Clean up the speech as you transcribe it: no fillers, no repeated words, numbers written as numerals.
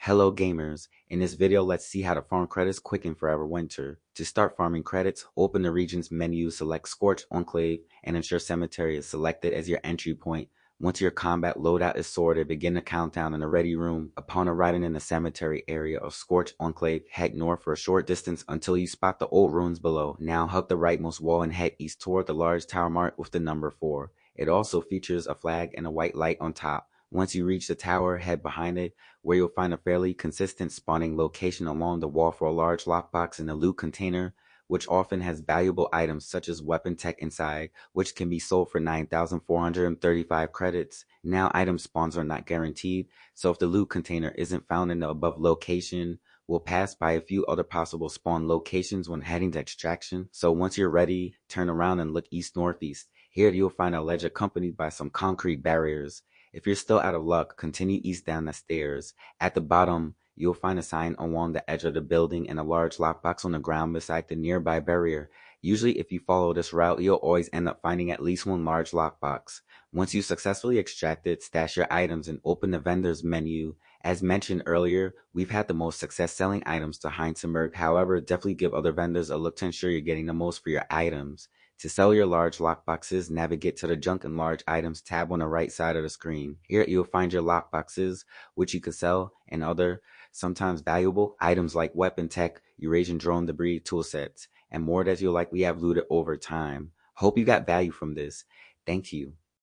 Hello gamers, in this video let's see how to farm credits quick and forever winter. To start farming credits, open the region's menu, select Scorched Enclave, and ensure Cemetery is selected as your entry point. Once your combat loadout is sorted, begin the countdown in the ready room. Upon arriving in the cemetery area of Scorched Enclave, head north for a short distance until you spot the old ruins below. Now hug the rightmost wall and head east toward the large tower marked with the number 4. It also features a flag and a white light on top. Once you reach the tower, head behind it, where you'll find a fairly consistent spawning location along the wall for a large lockbox and a loot container, which often has valuable items such as weapon tech inside, which can be sold for 9,435 credits. Now item spawns are not guaranteed, so if the loot container isn't found in the above location, we'll pass by a few other possible spawn locations when heading to extraction. So once you're ready, turn around and look east-northeast. Here you'll find a ledge accompanied by some concrete barriers. If you're still out of luck, continue east down the stairs. At the bottom, you'll find a sign along the edge of the building and a large lockbox on the ground beside the nearby barrier. Usually if you follow this route, you'll always end up finding at least one large lockbox. Once you successfully extract it, stash your items and open the vendor's menu. As mentioned earlier, we've had the most success selling items to Heinz and Merc. However, definitely give other vendors a look to ensure you're getting the most for your items. To sell your large lockboxes, navigate to the Junk and Large Items tab on the right side of the screen. Here you'll find your lockboxes, which you can sell, and other, sometimes valuable, items like weapon tech, Eurasian drone debris, tool sets, and more that you'll likely have looted over time. Hope you got value from this. Thank you.